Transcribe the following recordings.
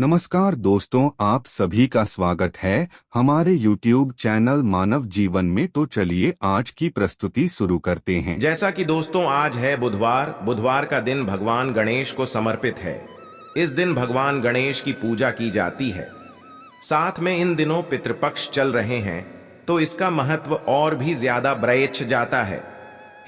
नमस्कार दोस्तों, आप सभी का स्वागत है हमारे YouTube चैनल मानव जीवन में। तो चलिए आज की प्रस्तुति शुरू करते हैं। जैसा कि दोस्तों आज है बुधवार का दिन भगवान गणेश को समर्पित है। इस दिन भगवान गणेश की पूजा की जाती है। साथ में इन दिनों पितृपक्ष चल रहे हैं, तो इसका महत्व और भी ज्यादा बढ़ जाता है।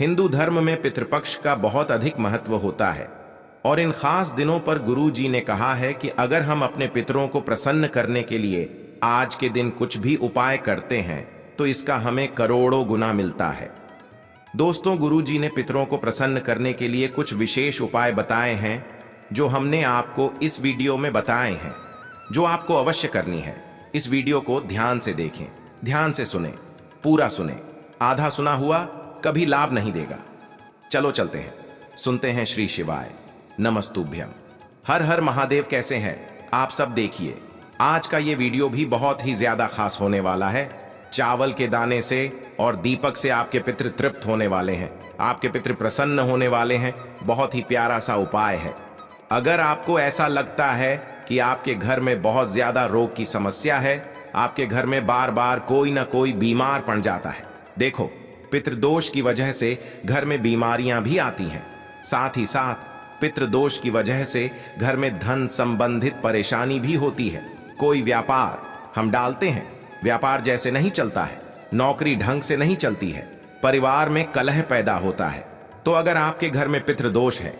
हिंदू धर्म में पितृपक्ष का बहुत अधिक महत्व होता है और इन खास दिनों पर गुरु जी ने कहा है कि अगर हम अपने पितरों को प्रसन्न करने के लिए आज के दिन कुछ भी उपाय करते हैं तो इसका हमें करोड़ों गुना मिलता है। दोस्तों, गुरु जी ने पितरों को प्रसन्न करने के लिए कुछ विशेष उपाय बताए हैं जो हमने आपको इस वीडियो में बताए हैं, जो आपको अवश्य करनी है। इस वीडियो को ध्यान से देखें, ध्यान से सुने, पूरा सुने। आधा सुना हुआ कभी लाभ नहीं देगा। चलो चलते हैं, सुनते हैं। श्री शिवाय नमस्तुभ्यम। हर हर महादेव। कैसे हैं आप सब? देखिए आज का ये वीडियो भी बहुत ही ज्यादा खास होने वाला है। चावल के दाने से और दीपक से आपके पितृ तृप्त होने वाले हैं, आपके पितृ प्रसन्न होने वाले हैं। बहुत ही प्यारा सा उपाय है। अगर आपको ऐसा लगता है कि आपके घर में बहुत ज्यादा रोग की समस्या है, आपके घर में बार बार कोई ना कोई बीमार पड़ जाता है। देखो, पितृदोष की वजह से घर में बीमारियां भी आती हैं। साथ ही साथ पितृदोष की वजह से घर में धन संबंधित परेशानी भी होती है। कोई व्यापार हम डालते हैं, व्यापार जैसे नहीं चलता है, नौकरी ढंग से नहीं चलती है, परिवार में कलह पैदा होता है। तो अगर आपके घर में पितृदोष है,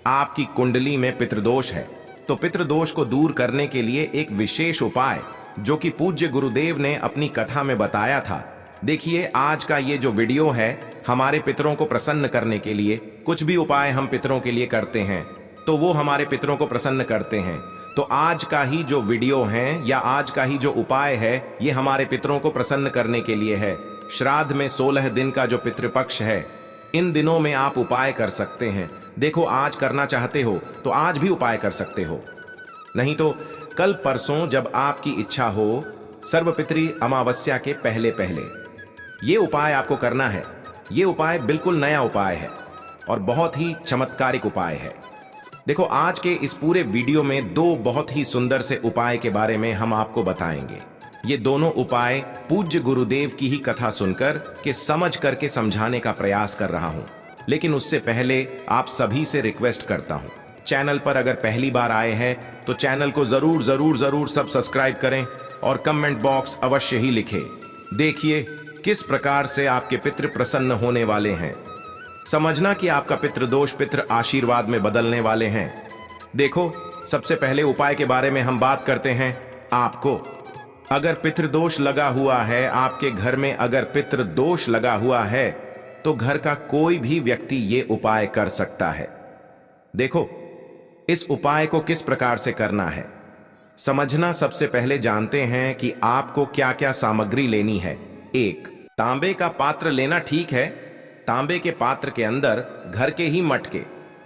आपकी कुंडली में पितृदोष है, तो पितृदोष को दूर करने के लिए एक विशेष उपाय जो कि पूज्य गुरुदेव ने अपनी कथा में बताया था। देखिए आज का ये जो वीडियो है, हमारे पितरों को प्रसन्न करने के लिए कुछ भी उपाय हम पितरों के लिए करते हैं तो वो हमारे पितरों को प्रसन्न करते हैं। तो आज का ही जो वीडियो है या आज का ही जो उपाय है, ये हमारे पितरों को प्रसन्न करने के लिए है। श्राद्ध में 16 दिन का जो पितृपक्ष है, इन दिनों में आप उपाय कर सकते हैं। देखो, आज करना चाहते हो तो आज भी उपाय कर सकते हो, नहीं तो कल परसों जब आपकी इच्छा हो, सर्वपितृ अमावस्या के पहले पहले ये उपाय आपको करना है। ये उपाय बिल्कुल नया उपाय है और बहुत ही चमत्कारिक उपाय है। देखो, आज के इस पूरे वीडियो में दो बहुत ही सुंदर से उपाय के बारे में हम आपको बताएंगे। ये दोनों उपाय पूज्य गुरुदेव की ही कथा सुनकर के समझ करके समझाने का प्रयास कर रहा हूं। लेकिन उससे पहले आप सभी से रिक्वेस्ट करता हूं, चैनल पर अगर पहली बार आए हैं तो चैनल को जरूर जरूर जरूर सब सब्सक्राइब करें और कमेंट बॉक्स अवश्य ही लिखें। देखिए किस प्रकार से आपके पितृ प्रसन्न होने वाले हैं। समझना कि आपका पितृदोष पितृ आशीर्वाद में बदलने वाले हैं। देखो, सबसे पहले उपाय के बारे में हम बात करते हैं। आपको अगर पितृदोष लगा हुआ है, आपके घर में अगर पितृदोष लगा हुआ है, तो घर का कोई भी व्यक्ति ये उपाय कर सकता है। देखो, इस उपाय को किस प्रकार से करना है समझना। सबसे पहले जानते हैं कि आपको क्या क्या सामग्री लेनी है। एक, तांबे का पात्र लेना। ठीक है, तांबे के पात्र के अंदर घर के ही मटके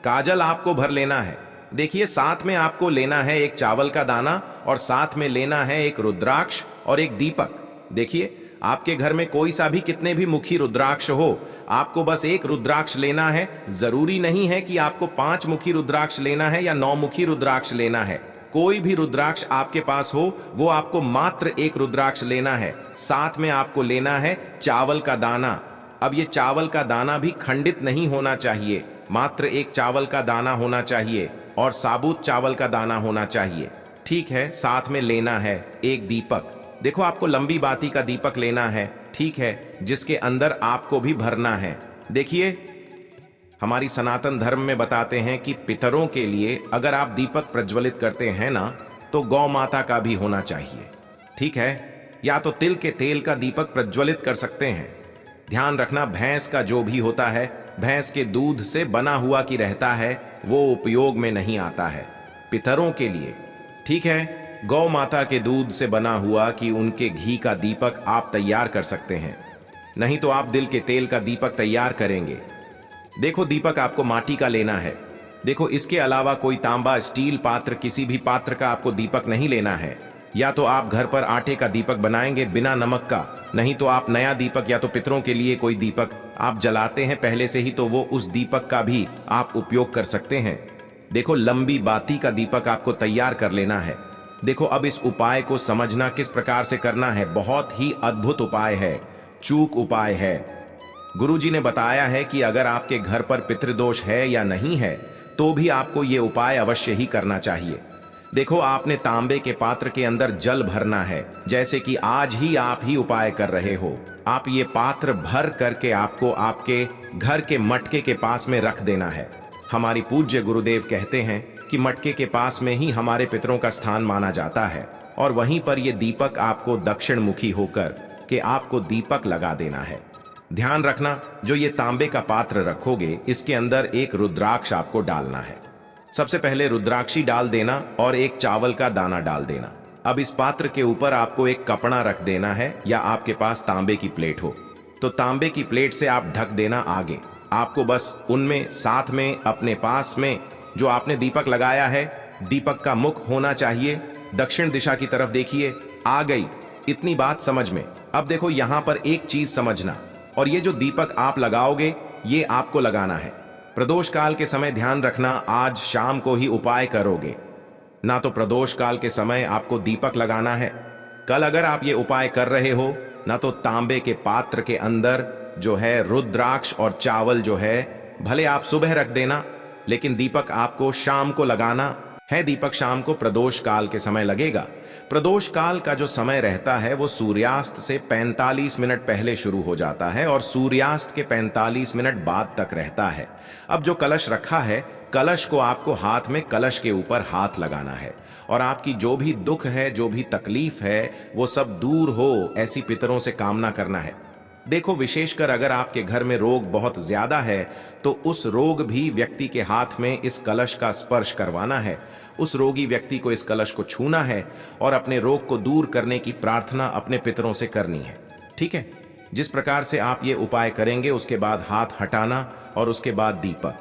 काजल आपको भर लेना है। देखिए, साथ में आपको लेना है एक चावल का दाना और साथ में लेना है एक रुद्राक्ष और एक दीपक। देखिए, आपके घर में कोई सा भी कितने भी मुखी रुद्राक्ष हो, आपको बस एक रुद्राक्ष लेना है। जरूरी नहीं है कि आपको 5 मुखी रुद्राक्ष लेना है या 9 मुखी रुद्राक्ष लेना है। कोई भी रुद्राक्ष आपके पास हो, वो आपको मात्र एक रुद्राक्ष लेना है। साथ में आपको लेना है चावल का दाना। अब ये चावल का दाना भी खंडित नहीं होना चाहिए, मात्र एक चावल का दाना होना चाहिए और साबुत चावल का दाना होना चाहिए। ठीक है, साथ में लेना है एक दीपक। देखो, आपको लंबी बाती का दीपक लेना है, ठीक है, जिसके अंदर आपको भी भरना है। देखिए, हमारी सनातन धर्म में बताते हैं कि पितरों के लिए अगर आप दीपक प्रज्वलित करते हैं ना, तो गौ माता का भी होना चाहिए। ठीक है, या तो तिल के तेल का दीपक प्रज्वलित कर सकते हैं। ध्यान रखना, भैंस का जो भी होता है, भैंस के दूध से बना हुआ की रहता है, वो उपयोग में नहीं आता है पितरों के लिए। ठीक है, गौ माता के दूध से बना हुआ कि उनके घी का दीपक आप तैयार कर सकते हैं, नहीं तो आप तिल के तेल का दीपक तैयार करेंगे। देखो, दीपक आपको माटी का लेना है। देखो, इसके अलावा कोई तांबा, स्टील पात्र, किसी भी पात्र का आपको दीपक नहीं लेना है। या तो आप घर पर आटे का दीपक बनाएंगे बिना नमक का, नहीं तो आप नया दीपक या तो पितरों के लिए कोई दीपक आप जलाते हैं पहले से ही, तो वो उस दीपक का भी आप उपयोग कर सकते हैं। देखो, लंबी बाती का दीपक आपको तैयार कर लेना है। देखो अब इस उपाय को समझना किस प्रकार से करना है, बहुत ही अद्भुत उपाय है, चूक उपाय है। गुरुजी ने बताया है कि अगर आपके घर पर पितृदोष है या नहीं है तो भी आपको ये उपाय अवश्य ही करना चाहिए। देखो आपने तांबे के पात्र के अंदर जल भरना है, जैसे कि आज ही आप ही उपाय कर रहे हो। आप ये पात्र भर करके आपको आपके घर के मटके के पास में रख देना है। हमारी पूज्य गुरुदेव कहते हैं कि मटके के पास में ही हमारे पितरों का स्थान माना जाता है और वहीं पर यह दीपक आपको दक्षिण मुखी होकर के आपको दीपक लगा देना है। ध्यान रखना, जो ये तांबे का पात्र रखोगे इसके अंदर एक रुद्राक्ष आपको डालना है। सबसे पहले रुद्राक्षी डाल देना और एक चावल का दाना डाल देना। अब इस पात्र के ऊपर आपको एक कपड़ा रख देना है, या आपके पास तांबे की प्लेट हो तो तांबे की प्लेट से आप ढक देना आगे। आपको बस उनमें साथ में अपने पास में जो आपने दीपक लगाया है, दीपक का मुख होना चाहिए दक्षिण दिशा की तरफ। देखिए आ गई इतनी बात समझ में। अब देखो यहां पर एक चीज समझना, और ये जो दीपक आप लगाओगे ये आपको लगाना है प्रदोष काल के समय। ध्यान रखना, आज शाम को ही उपाय करोगे, ना तो प्रदोष काल के समय आपको दीपक लगाना है। कल अगर आप ये उपाय कर रहे हो ना तो तांबे के पात्र के अंदर जो है रुद्राक्ष और चावल जो है भले आप सुबह रख देना, लेकिन दीपक आपको शाम को लगाना है। दीपक शाम को प्रदोष काल के समय लगेगा। प्रदोष काल का जो समय रहता है वो सूर्यास्त से 45 मिनट पहले शुरू हो जाता है और सूर्यास्त के 45 मिनट बाद तक रहता है। अब जो कलश रखा है, कलश को आपको हाथ में कलश के ऊपर हाथ लगाना है और आपकी जो भी दुख है, जो भी तकलीफ है, वो सब दूर हो ऐसी पितरों से कामना करना है। देखो विशेषकर अगर आपके घर में रोग बहुत ज्यादा है तो उस रोग भी व्यक्ति के हाथ में इस कलश का स्पर्श करवाना है। उस रोगी व्यक्ति को इस कलश को छूना है और अपने रोग को दूर करने की प्रार्थना अपने पितरों से करनी है। ठीक है, जिस प्रकार से आप ये उपाय करेंगे उसके बाद हाथ हटाना और उसके बाद दीपक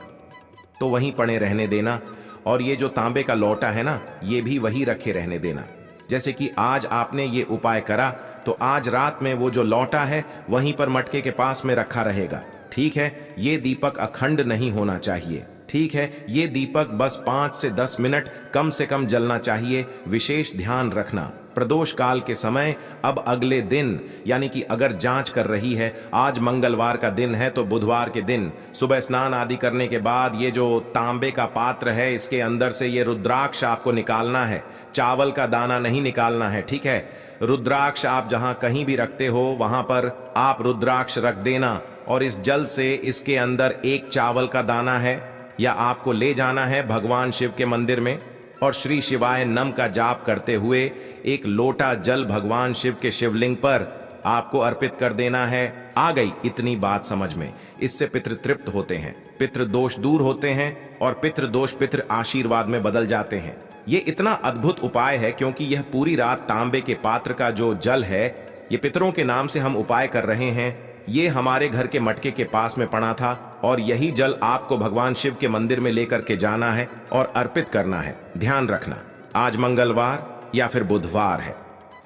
तो वहीं पड़े रहने देना, और ये जो तांबे का लोटा है ना, ये भी वही रखे रहने देना। जैसे कि आज आपने ये उपाय करा तो आज रात में वो जो लौटा है वहीं पर मटके के पास में रखा रहेगा। ठीक है, ये दीपक अखंड नहीं होना चाहिए। ठीक है, ये दीपक बस 5 से 10 मिनट कम से कम जलना चाहिए। विशेष ध्यान रखना, प्रदोष काल के समय अब अगले दिन, यानी कि अगर जांच कर रही है, आज मंगलवार का दिन है तो बुधवार के दिन सुबह स्नान आदि करने के बाद ये जो तांबे का पात्र है इसके अंदर से ये रुद्राक्ष आपको निकालना है। चावल का दाना नहीं निकालना है। ठीक है, रुद्राक्ष आप जहां कहीं भी रखते हो वहां पर आप रुद्राक्ष रख देना और इस जल से इसके अंदर एक चावल का दाना है या आपको ले जाना है भगवान शिव के मंदिर में और श्री शिवाय नम का जाप करते हुए एक लोटा जल भगवान शिव के शिवलिंग पर आपको अर्पित कर देना है। आ गई इतनी बात समझ में। इससे पितृ तृप्त होते हैं, पितृ दोष दूर होते हैं और पितृ दोष पितृ आशीर्वाद में बदल जाते हैं। ये इतना अद्भुत उपाय है क्योंकि यह पूरी रात तांबे के पात्र का जो जल है, ये पितरों के नाम से हम उपाय कर रहे हैं, ये हमारे घर के मटके के पास में पड़ा था और यही जल आपको भगवान शिव के मंदिर में लेकर के जाना है और अर्पित करना है। ध्यान रखना, आज मंगलवार या फिर बुधवार है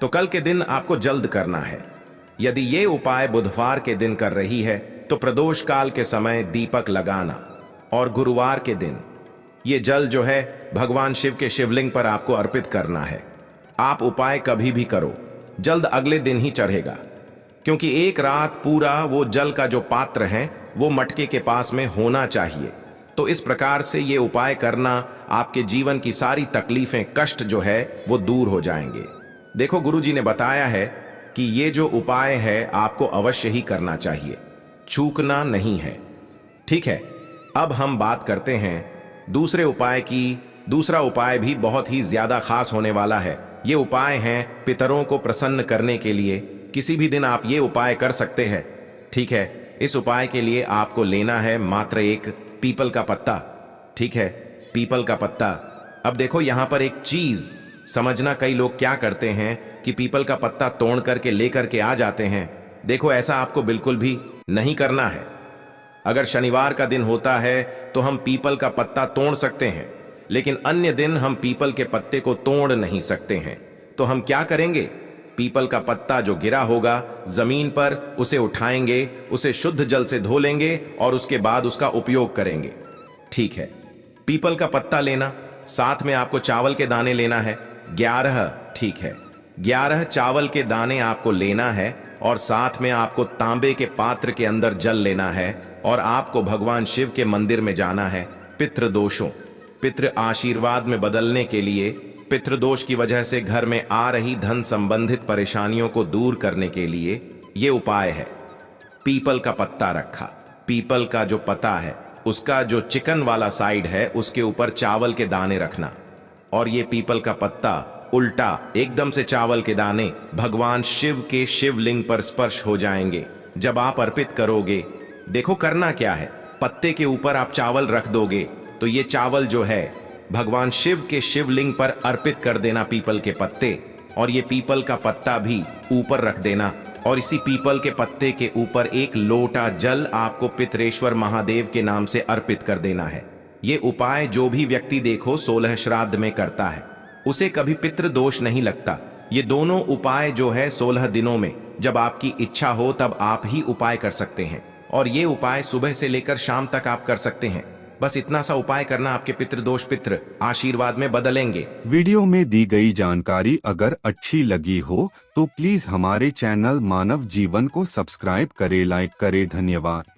तो कल के दिन आपको जल्द करना है। यदि ये उपाय बुधवार के दिन कर रही है तो प्रदोष काल के समय दीपक लगाना और गुरुवार के दिन ये जल जो है भगवान शिव के शिवलिंग पर आपको अर्पित करना है। आप उपाय कभी भी करो, जल्द अगले दिन ही चढ़ेगा, क्योंकि एक रात पूरा वो जल का जो पात्र है वो मटके के पास में होना चाहिए। तो इस प्रकार से ये उपाय करना आपके जीवन की सारी तकलीफें, कष्ट जो है वो दूर हो जाएंगे। देखो गुरुजी ने बताया है कि ये जो उपाय है आपको अवश्य ही करना चाहिए, चूकना नहीं है। ठीक है, अब हम बात करते हैं दूसरे उपाय की। दूसरा उपाय भी बहुत ही ज्यादा खास होने वाला है। ये उपाय हैं पितरों को प्रसन्न करने के लिए। किसी भी दिन आप ये उपाय कर सकते हैं। ठीक है, इस उपाय के लिए आपको लेना है मात्र एक पीपल का पत्ता। ठीक है, पीपल का पत्ता। अब देखो यहां पर एक चीज समझना, कई लोग क्या करते हैं कि पीपल का पत्ता तोड़ करके लेकर के आ जाते हैं। देखो ऐसा आपको बिल्कुल भी नहीं करना है। अगर शनिवार का दिन होता है तो हम पीपल का पत्ता तोड़ सकते हैं, लेकिन अन्य दिन हम पीपल के पत्ते को तोड़ नहीं सकते हैं। तो हम क्या करेंगे, पीपल का पत्ता जो गिरा होगा जमीन पर उसे उठाएंगे, उसे शुद्ध जल से धो लेंगे और उसके बाद उसका उपयोग करेंगे। ठीक है, पीपल का पत्ता लेना, साथ में आपको चावल के दाने लेना है। 11। ठीक है, 11 चावल के दाने आपको लेना है और साथ में आपको तांबे के पात्र के अंदर जल लेना है और आपको भगवान शिव के मंदिर में जाना है। पितृदोषों, पितृ आशीर्वाद में बदलने के लिए, पितृदोष की वजह से घर में आ रही धन संबंधित परेशानियों को दूर करने के लिए ये उपाय है। पीपल का पत्ता रखा, पीपल का जो पत्ता है उसका जो चिकन वाला साइड है उसके ऊपर चावल के दाने रखना और ये पीपल का पत्ता उल्टा एकदम से चावल के दाने भगवान शिव के शिवलिंग पर स्पर्श हो जाएंगे। जब आप अर्पित करोगे, देखो करना क्या है, पत्ते के ऊपर आप चावल रख दोगे तो ये चावल जो है भगवान शिव के शिवलिंग पर अर्पित कर देना, पीपल के पत्ते, और ये पीपल का पत्ता भी ऊपर रख देना और इसी पीपल के पत्ते के ऊपर एक लोटा जल आपको पितरेश्वर महादेव के नाम से अर्पित कर देना है। ये उपाय जो भी व्यक्ति देखो 16 श्राद्ध में करता है उसे कभी पितृदोष नहीं लगता। ये दोनों उपाय जो है 16 दिनों में जब आपकी इच्छा हो तब आप ही उपाय कर सकते हैं और ये उपाय सुबह से लेकर शाम तक आप कर सकते हैं। बस इतना सा उपाय करना, आपके पितृदोष पितृ आशीर्वाद में बदलेंगे। वीडियो में दी गई जानकारी अगर अच्छी लगी हो तो प्लीज हमारे चैनल मानव जीवन को सब्सक्राइब करें, लाइक करें। धन्यवाद।